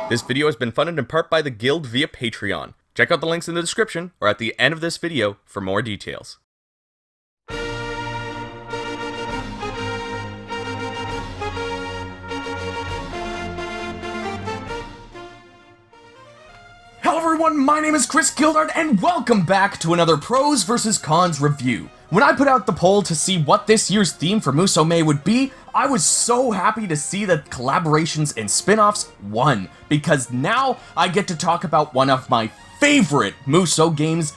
This video has been funded in part by the Guild via Patreon. Check out the links in the description or at the end of this video for more details. Hello everyone, my name is Gildart and welcome back to another pros vs cons review. When I put out the poll to see what this year's theme for Musou would be, I was so happy to see that collaborations and spin-offs won, because now I get to talk about one of my favorite Musou games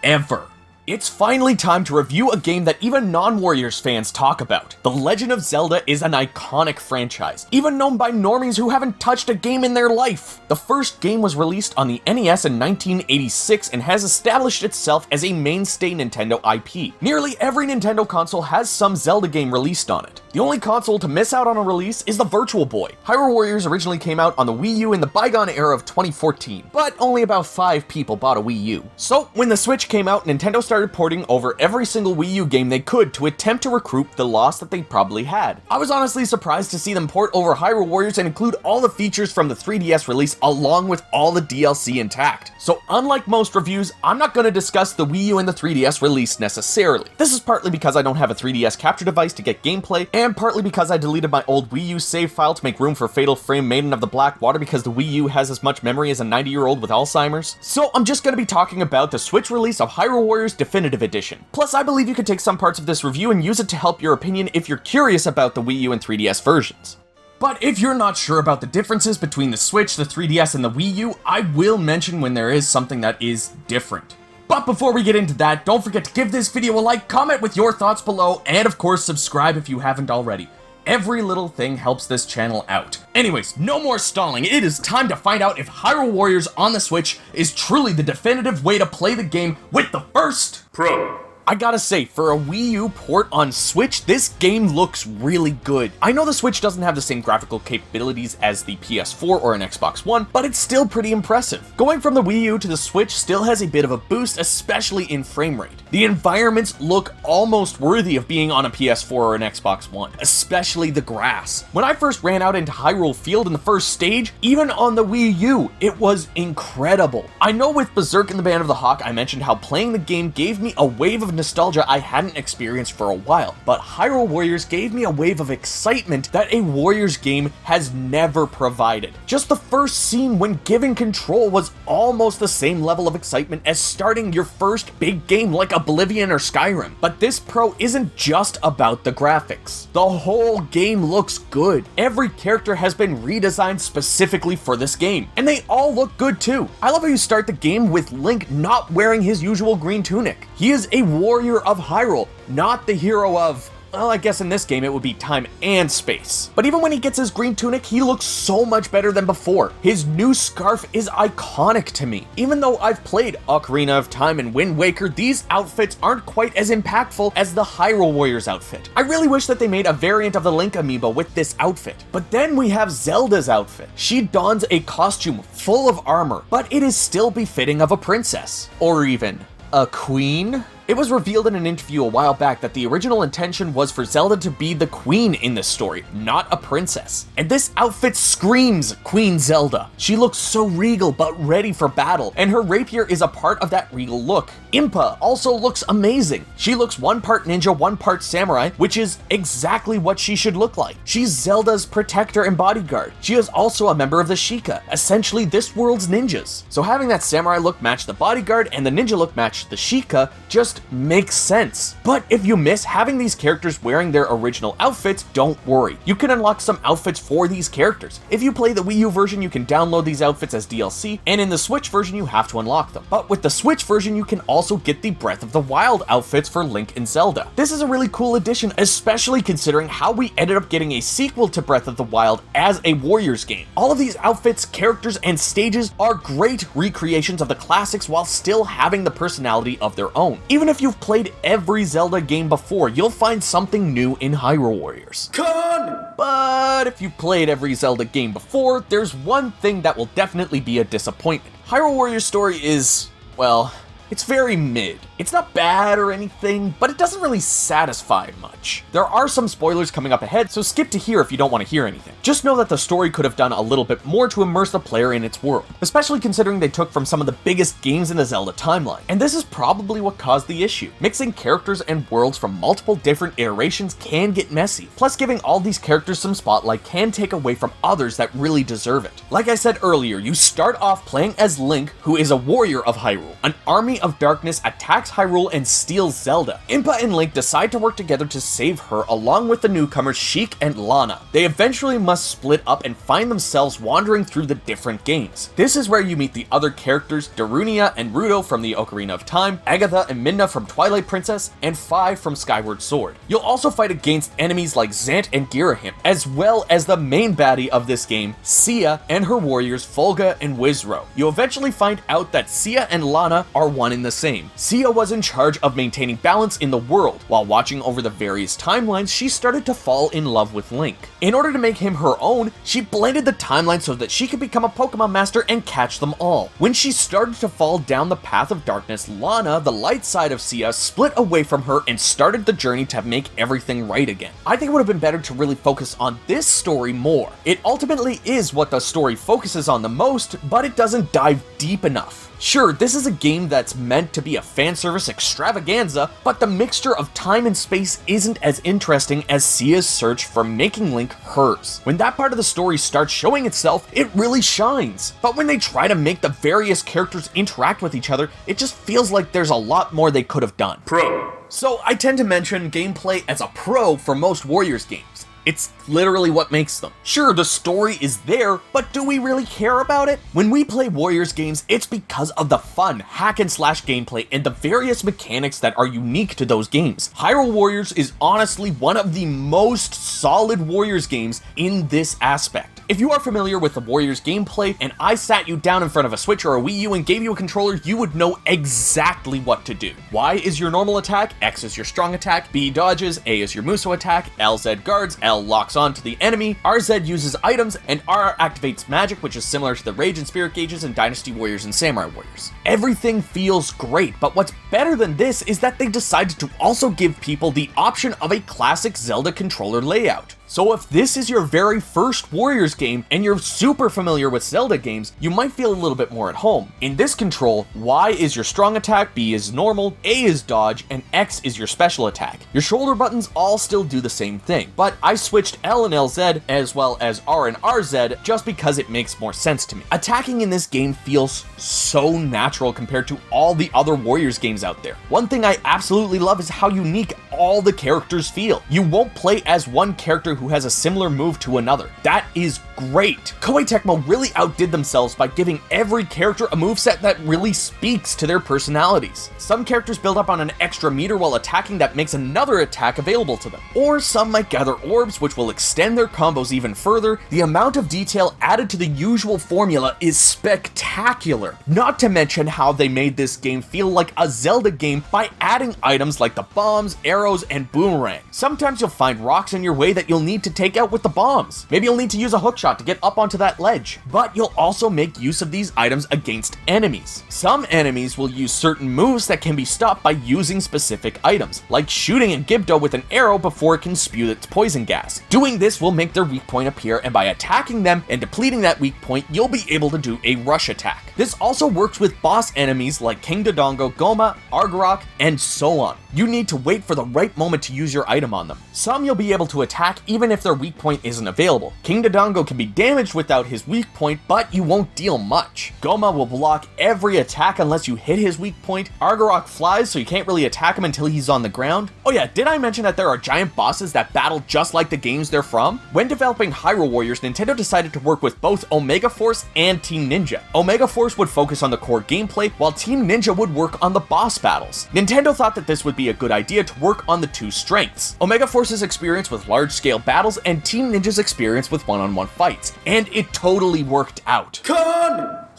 ever. It's finally time to review a game that even non-Warriors fans talk about. The Legend of Zelda is an iconic franchise, even known by normies who haven't touched a game in their life. The first game was released on the NES in 1986 and has established itself as a mainstay Nintendo IP. Nearly every Nintendo console has some Zelda game released on it. The only console to miss out on a release is the Virtual Boy. Hyrule Warriors originally came out on the Wii U in the bygone era of 2014, but only about 5 people bought a Wii U. So when the Switch came out, Nintendo started porting over every single Wii U game they could to attempt to recoup the loss that they probably had. I was honestly surprised to see them port over Hyrule Warriors and include all the features from the 3DS release along with all the DLC intact. So unlike most reviews, I'm not going to discuss the Wii U and the 3DS release necessarily. This is partly because I don't have a 3DS capture device to get gameplay, and partly because I deleted my old Wii U save file to make room for Fatal Frame Maiden of the Black Water because the Wii U has as much memory as a 90-year-old with Alzheimer's. So I'm just going to be talking about the Switch release of Hyrule Warriors Definitive Edition. Plus, I believe you can take some parts of this review and use it to help your opinion if you're curious about the Wii U and 3DS versions. But if you're not sure about the differences between the Switch, the 3DS, and the Wii U, I will mention when there is something that is different. But before we get into that, don't forget to give this video a like, comment with your thoughts below, and of course subscribe if you haven't already. Every little thing helps this channel out. Anyways, no more stalling, it is time to find out if Hyrule Warriors on the Switch is truly the definitive way to play the game with the first Pro. I gotta say, for a Wii U port on Switch, this game looks really good. I know the Switch doesn't have the same graphical capabilities as the PS4 or an Xbox One, but it's still pretty impressive. Going from the Wii U to the Switch still has a bit of a boost, especially in frame rate. The environments look almost worthy of being on a PS4 or an Xbox One, especially the grass. When I first ran out into Hyrule Field in the first stage, even on the Wii U, it was incredible. I know with Berserk and the Band of the Hawk, I mentioned how playing the game gave me a wave of nostalgia I hadn't experienced for a while, but Hyrule Warriors gave me a wave of excitement that a Warriors game has never provided. Just the first scene when given control was almost the same level of excitement as starting your first big game like Oblivion or Skyrim. But this Pro isn't just about the graphics. The whole game looks good. Every character has been redesigned specifically for this game, and they all look good too. I love how you start the game with Link not wearing his usual green tunic. He is a warrior of Hyrule, not the hero of, well, I guess in this game it would be time and space. But even when he gets his green tunic, he looks so much better than before. His new scarf is iconic to me. Even though I've played Ocarina of Time and Wind Waker, these outfits aren't quite as impactful as the Hyrule Warriors outfit. I really wish that they made a variant of the Link amiibo with this outfit. But then we have Zelda's outfit. She dons a costume full of armor, but it is still befitting of a princess. Or even a queen? It was revealed in an interview a while back that the original intention was for Zelda to be the queen in this story, not a princess. And this outfit screams Queen Zelda. She looks so regal but ready for battle, and her rapier is a part of that regal look. Impa also looks amazing. She looks one part ninja, one part samurai, which is exactly what she should look like. She's Zelda's protector and bodyguard. She is also a member of the Sheikah, essentially this world's ninjas. So having that samurai look match the bodyguard and the ninja look match the Sheikah just makes sense. But if you miss having these characters wearing their original outfits, don't worry. You can unlock some outfits for these characters. If you play the Wii U version, you can download these outfits as DLC, and in the Switch version, you have to unlock them. But with the Switch version, you can also get the Breath of the Wild outfits for Link and Zelda. This is a really cool addition, especially considering how we ended up getting a sequel to Breath of the Wild as a Warriors game. All of these outfits, characters, and stages are great recreations of the classics while still having the personality of their own. Even if you've played every Zelda game before, you'll find something new in Hyrule Warriors. But if you've played every Zelda game before, there's one thing that will definitely be a disappointment. Hyrule Warriors' story is, well, It's very mid. It's not bad or anything, but it doesn't really satisfy much. There are some spoilers coming up ahead, so skip to here if you don't want to hear anything. Just know that the story could have done a little bit more to immerse the player in its world, especially considering they took from some of the biggest games in the Zelda timeline. And this is probably what caused the issue. Mixing characters and worlds from multiple different iterations can get messy. Plus, giving all these characters some spotlight can take away from others that really deserve it. Like I said earlier, you start off playing as Link, who is a warrior of Hyrule. An army of darkness attacks Hyrule and steals Zelda. Impa and Link decide to work together to save her along with the newcomers Sheik and Lana. They eventually must split up and find themselves wandering through the different games. This is where you meet the other characters, Darunia and Ruto from the Ocarina of Time, Agatha and Midna from Twilight Princess, and Fi from Skyward Sword. You'll also fight against enemies like Zant and Girahim, as well as the main baddie of this game, Sia and her warriors Folga and Wizro. You eventually find out that Sia and Lana are one and the same. Sia was in charge of maintaining balance in the world. While watching over the various timelines, she started to fall in love with Link. In order to make him her own, she blended the timeline so that she could become a Pokemon master and catch them all. When she started to fall down the path of darkness, Lana, the light side of Sia, split away from her and started the journey to make everything right again. I think it would have been better to really focus on this story more. It ultimately is what the story focuses on the most, but it doesn't dive deep enough. Sure, this is a game that's meant to be a fan service extravaganza, but the mixture of time and space isn't as interesting as Sia's search for making Link hers. When that part of the story starts showing itself, it really shines. But when they try to make the various characters interact with each other, it just feels like there's a lot more they could have done. Pro. So I tend to mention gameplay as a pro for most Warriors games. It's literally what makes them. Sure, the story is there, but do we really care about it? When we play Warriors games, it's because of the fun hack and slash gameplay and the various mechanics that are unique to those games. Hyrule Warriors is honestly one of the most solid Warriors games in this aspect. If you are familiar with the Warriors gameplay and I sat you down in front of a Switch or a Wii U and gave you a controller, you would know exactly what to do. Y is your normal attack, X is your strong attack, B dodges, A is your Musou attack, LZ guards, L locks on to the enemy, RZ uses items, and R activates magic, which is similar to the Rage and Spirit gauges in Dynasty Warriors and Samurai Warriors. Everything feels great, but what's better than this is that they decided to also give people the option of a classic Zelda controller layout. So if this is your very first Warriors game and you're super familiar with Zelda games, you might feel a little bit more at home. In this control, Y is your strong attack, B is normal, A is dodge, and X is your special attack. Your shoulder buttons all still do the same thing, but I switched L and LZ as well as R and RZ just because it makes more sense to me. Attacking in this game feels so natural compared to all the other Warriors games out there. One thing I absolutely love is how unique all the characters feel. You won't play as one character who has a similar move to another. That is great. Koei Tecmo really outdid themselves by giving every character a moveset that really speaks to their personalities. Some characters build up on an extra meter while attacking that makes another attack available to them. Or some might gather orbs which will extend their combos even further. The amount of detail added to the usual formula is spectacular. Not to mention how they made this game feel like a Zelda game by adding items like the bombs, arrows, and boomerang. Sometimes you'll find rocks in your way that you'll need to take out with the bombs. Maybe you'll need to use a hookshot to get up onto that ledge. But you'll also make use of these items against enemies. Some enemies will use certain moves that can be stopped by using specific items, like shooting a Gibdo with an arrow before it can spew its poison gas. Doing this will make their weak point appear, and by attacking them and depleting that weak point, you'll be able to do a rush attack. This also works with boss enemies like King Dodongo, Goma, Argarok, and so on. You need to wait for the right moment to use your item on them. Some you'll be able to attack even if their weak point isn't available. King Dodongo can be damaged without his weak point, but you won't deal much. Goma will block every attack unless you hit his weak point. Argarok flies, so you can't really attack him until he's on the ground. Oh yeah, did I mention that there are giant bosses that battle just like the games they're from? When developing Hyrule Warriors, Nintendo decided to work with both Omega Force and Team Ninja. Omega Force would focus on the core gameplay, while Team Ninja would work on the boss battles. Nintendo thought that this would be a good idea to work on the two strengths: Omega Force's experience with large-scale battles and Team Ninja's experience with one-on-one fights, and it totally worked out.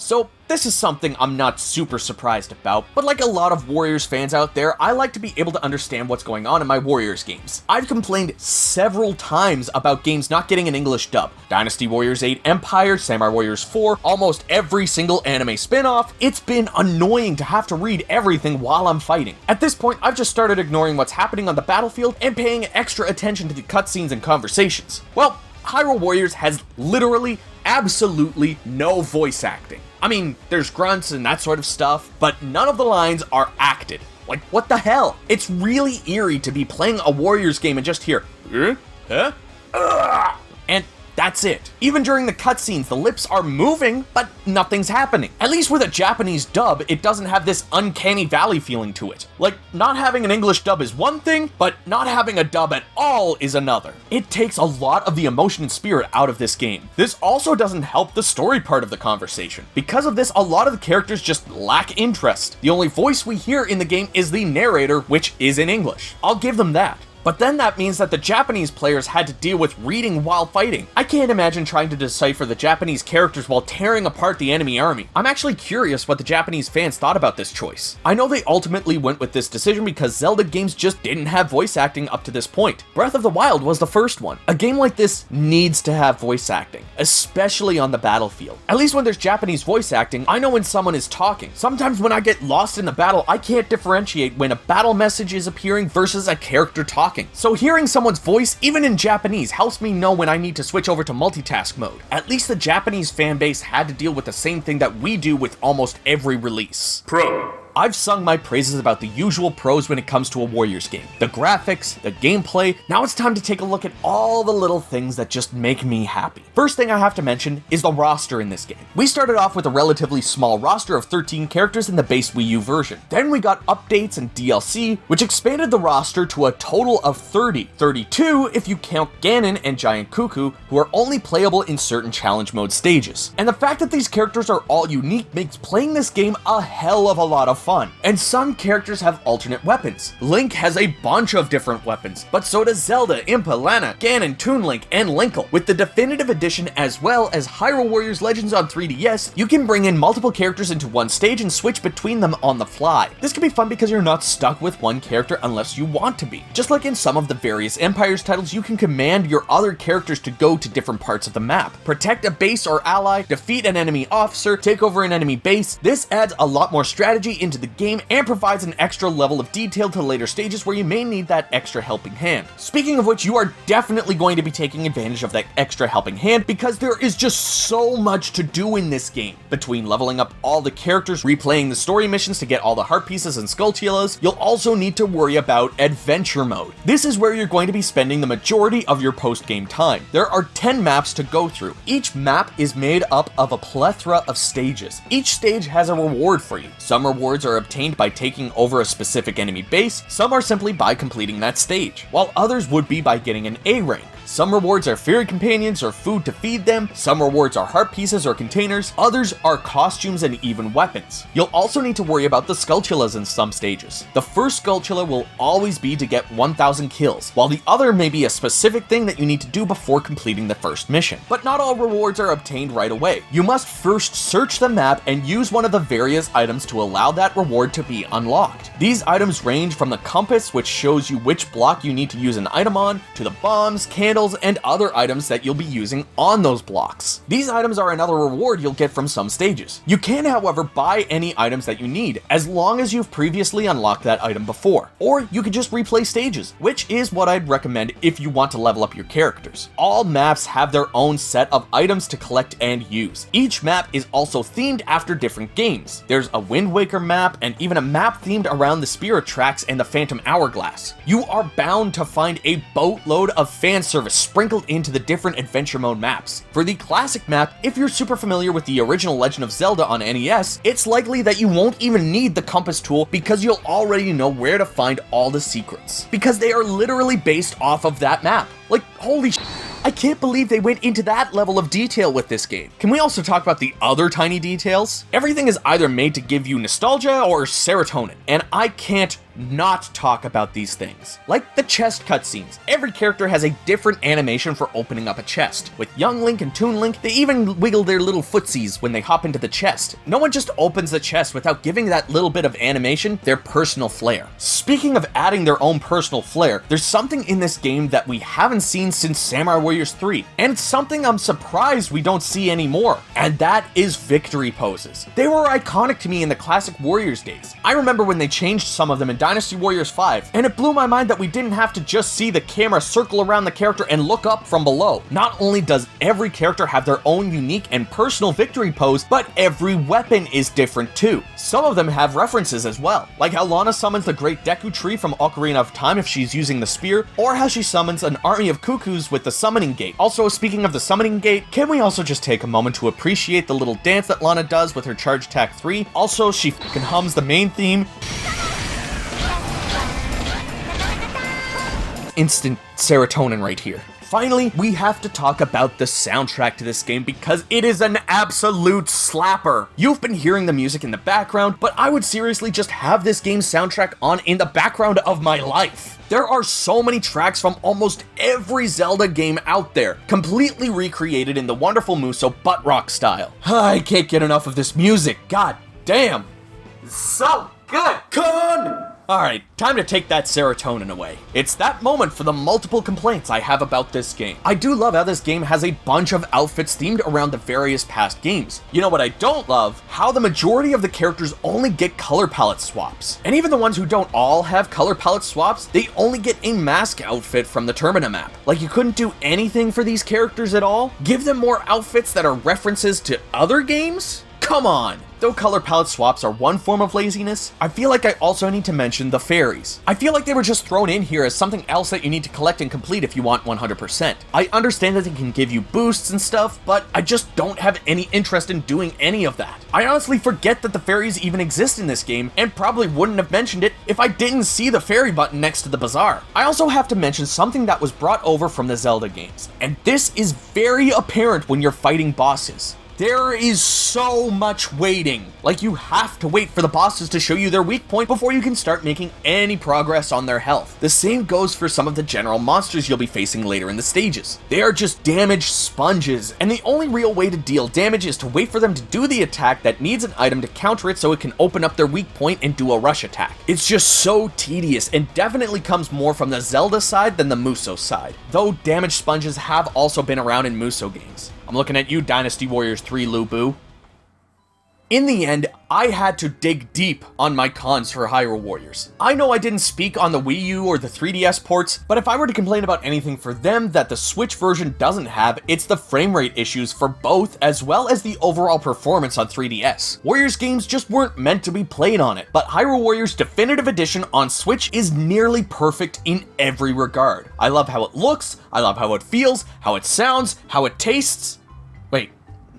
So this is something I'm not super surprised about, but like a lot of Warriors fans out there, I like to be able to understand what's going on in my Warriors games. I've complained several times about games not getting an English dub. Dynasty Warriors 8 Empire, Samurai Warriors 4, almost every single anime spin-off. It's been annoying to have to read everything while I'm fighting. At this point, I've just started ignoring what's happening on the battlefield and paying extra attention to the cutscenes and conversations. Well, Hyrule Warriors has literally absolutely no voice acting. I mean, there's grunts and that sort of stuff, but none of the lines are acted. Like, what the hell? It's really eerie to be playing a Warriors game and just hear, and that's it. Even during the cutscenes, the lips are moving, but nothing's happening. At least with a Japanese dub, it doesn't have this uncanny valley feeling to it. Like, not having an English dub is one thing, but not having a dub at all is another. It takes a lot of the emotion and spirit out of this game. This also doesn't help the story part of the conversation. Because of this, a lot of the characters just lack interest. The only voice we hear in the game is the narrator, which is in English. I'll give them that. But then that means that the Japanese players had to deal with reading while fighting. I can't imagine trying to decipher the Japanese characters while tearing apart the enemy army. I'm actually curious what the Japanese fans thought about this choice. I know they ultimately went with this decision because Zelda games just didn't have voice acting up to this point. Breath of the Wild was the first one. A game like this needs to have voice acting, especially on the battlefield. At least when there's Japanese voice acting, I know when someone is talking. Sometimes when I get lost in the battle, I can't differentiate when a battle message is appearing versus a character talking. So hearing someone's voice, even in Japanese, helps me know when I need to switch over to multitask mode. At least the Japanese fanbase had to deal with the same thing that we do with almost every release. Pro. I've sung my praises about the usual pros when it comes to a Warriors game. The graphics, the gameplay. Now it's time to take a look at all the little things that just make me happy. First thing I have to mention is the roster in this game. We started off with a relatively small roster of 13 characters in the base Wii U version. Then we got updates and DLC, which expanded the roster to a total of 30. 32 if you count Ganon and Giant Cuckoo, who are only playable in certain challenge mode stages. And the fact that these characters are all unique makes playing this game a hell of a lot of fun. And some characters have alternate weapons. Link has a bunch of different weapons, but so does Zelda, Impa, Lana, Ganon, Toon Link, and Linkle. With the definitive edition as well as Hyrule Warriors Legends on 3DS, you can bring in multiple characters into one stage and switch between them on the fly. This can be fun because you're not stuck with one character unless you want to be. Just like in some of the various Empires titles, you can command your other characters to go to different parts of the map. Protect a base or ally, defeat an enemy officer, take over an enemy base. This adds a lot more strategy into the game and provides an extra level of detail to later stages where you may need that extra helping hand. Speaking of which, you are definitely going to be taking advantage of that extra helping hand because there is just so much to do in this game. Between leveling up all the characters, replaying the story missions to get all the heart pieces and skulltulas, you'll also need to worry about adventure mode. This is where you're going to be spending the majority of your post-game time. There are 10 maps to go through. Each map is made up of a plethora of stages. Each stage has a reward for you. Some rewards are obtained by taking over a specific enemy base, some are simply by completing that stage, while others would be by getting an A rank. Some rewards are fairy companions or food to feed them, some rewards are heart pieces or containers, others are costumes and even weapons. You'll also need to worry about the skulltulas in some stages. The first skulltula will always be to get 1,000 kills, while the other may be a specific thing that you need to do before completing the first mission. But not all rewards are obtained right away. You must first search the map and use one of the various items to allow that reward to be unlocked. These items range from the compass, which shows you which block you need to use an item on, to the bombs, candles, and other items that you'll be using on those blocks. These items are another reward you'll get from some stages. You can, however, buy any items that you need, as long as you've previously unlocked that item before. Or you could just replay stages, which is what I'd recommend if you want to level up your characters. All maps have their own set of items to collect and use. Each map is also themed after different games. There's a Wind Waker map, and even a map themed around the Spirit Tracks and the Phantom Hourglass. You are bound to find a boatload of fan service sprinkled into the different adventure mode maps. For the classic map, if you're super familiar with the original Legend of Zelda on NES, it's likely that you won't even need the compass tool because you'll already know where to find all the secrets, because they are literally based off of that map. Like, holy sh**. I can't believe they went into that level of detail with this game. Can we also talk about the other tiny details? Everything is either made to give you nostalgia or serotonin, and I can't not talk about these things. Like the chest cutscenes. Every character has a different animation for opening up a chest. With Young Link and Toon Link, they even wiggle their little footsies when they hop into the chest. No one just opens the chest without giving that little bit of animation their personal flair. Speaking of adding their own personal flair, there's something in this game that we haven't seen since Samurai Warriors 3, and it's something I'm surprised we don't see anymore, and that is victory poses. They were iconic to me in the classic Warriors days. I remember when they changed some of them in Dynasty Warriors 5, and it blew my mind that we didn't have to just see the camera circle around the character and look up from below. Not only does every character have their own unique and personal victory pose, but every weapon is different too. Some of them have references as well, like how Lana summons the Great Deku Tree from Ocarina of Time if she's using the spear, or how she summons an army of cuckoos with the Summoning Gate. Also, speaking of the Summoning Gate, can we also just take a moment to appreciate the little dance that Lana does with her Charge Attack 3? Also, she fucking hums the main theme. Instant serotonin right here. Finally, we have to talk about the soundtrack to this game because it is an absolute slapper. You've been hearing the music in the background, but I would seriously just have this game's soundtrack on in the background of my life. There are so many tracks from almost every Zelda game out there, completely recreated in the wonderful Musou butt rock style. I can't get enough of this music, god damn. It's so good. Con! Alright, time to take that serotonin away. It's that moment for the multiple complaints I have about this game. I do love how this game has a bunch of outfits themed around the various past games. You know what I don't love? How the majority of the characters only get color palette swaps. And even the ones who don't all have color palette swaps, they only get a mask outfit from the Termina map. Like you couldn't do anything for these characters at all? Give them more outfits that are references to other games? Come on! Though color palette swaps are one form of laziness, I feel like I also need to mention the fairies. I feel like they were just thrown in here as something else that you need to collect and complete if you want 100%. I understand that they can give you boosts and stuff, but I just don't have any interest in doing any of that. I honestly forget that the fairies even exist in this game, and probably wouldn't have mentioned it if I didn't see the fairy button next to the bazaar. I also have to mention something that was brought over from the Zelda games, and this is very apparent when you're fighting bosses. There is so much waiting. Like you have to wait for the bosses to show you their weak point before you can start making any progress on their health. The same goes for some of the general monsters you'll be facing later in the stages. They are just damage sponges, and the only real way to deal damage is to wait for them to do the attack that needs an item to counter it so it can open up their weak point and do a rush attack. It's just so tedious and definitely comes more from the Zelda side than the Musou side, though damage sponges have also been around in Musou games. I'm looking at you, Dynasty Warriors 3, Lu Bu. In the end, I had to dig deep on my cons for Hyrule Warriors. I know I didn't speak on the Wii U or the 3DS ports, but if I were to complain about anything for them that the Switch version doesn't have, it's the frame rate issues for both, as well as the overall performance on 3DS. Warriors games just weren't meant to be played on it, but Hyrule Warriors Definitive Edition on Switch is nearly perfect in every regard. I love how it looks, I love how it feels, how it sounds, how it tastes. Wait,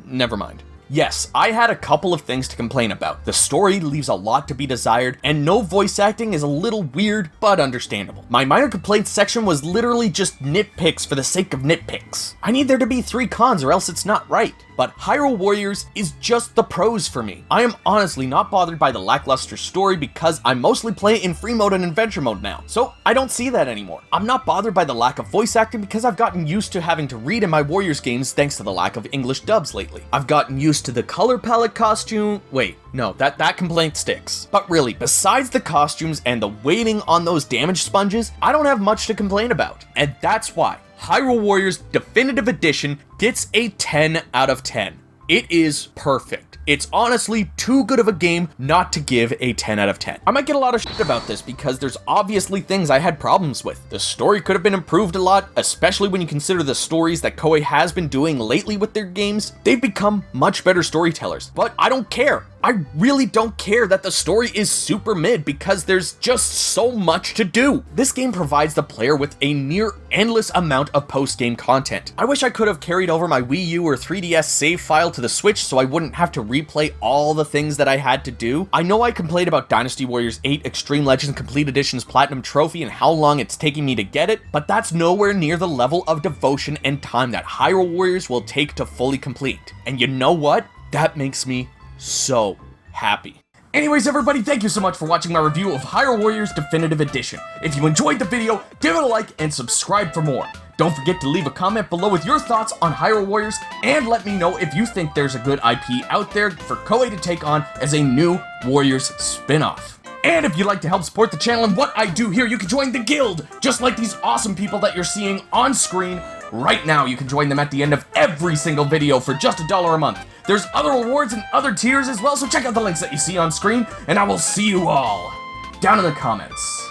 never mind. Yes, I had a couple of things to complain about. The story leaves a lot to be desired, and no voice acting is a little weird, but understandable. My minor complaints section was literally just nitpicks for the sake of nitpicks. I need there to be 3 cons or else it's not right. But Hyrule Warriors is just the pros for me. I am honestly not bothered by the lackluster story because I mostly play in free mode and adventure mode now, so I don't see that anymore. I'm not bothered by the lack of voice acting because I've gotten used to having to read in my Warriors games thanks to the lack of English dubs lately. I've gotten used to the color palette costume. Wait, no, that complaint sticks. But really, besides the costumes and the waiting on those damage sponges, I don't have much to complain about. And that's why Hyrule Warriors Definitive Edition gets a 10 out of 10. It is perfect. It's honestly too good of a game not to give a 10 out of 10. I might get a lot of shit about this because there's obviously things I had problems with. The story could have been improved a lot, especially when you consider the stories that Koei has been doing lately with their games. They've become much better storytellers, but I don't care. I really don't care that the story is super mid because there's just so much to do. This game provides the player with a near endless amount of post-game content. I wish I could have carried over my Wii U or 3DS save file to the Switch so I wouldn't have to replay all the things that I had to do. I know I complained about Dynasty Warriors 8 Extreme Legends Complete Edition's Platinum Trophy and how long it's taking me to get it, but that's nowhere near the level of devotion and time that Hyrule Warriors will take to fully complete. And you know what? That makes me so happy. Anyways, everybody, thank you so much for watching my review of Hyrule Warriors Definitive Edition. If you enjoyed the video, give it a like and subscribe for more. Don't forget to leave a comment below with your thoughts on Hyrule Warriors, and let me know if you think there's a good IP out there for Koei to take on as a new Warriors spin-off. And if you'd like to help support the channel and what I do here, you can join the guild, just like these awesome people that you're seeing on screen right now. You can join them at the end of every single video for just $1 a month. There's other rewards and other tiers as well, so check out the links that you see on screen, and I will see you all down in the comments.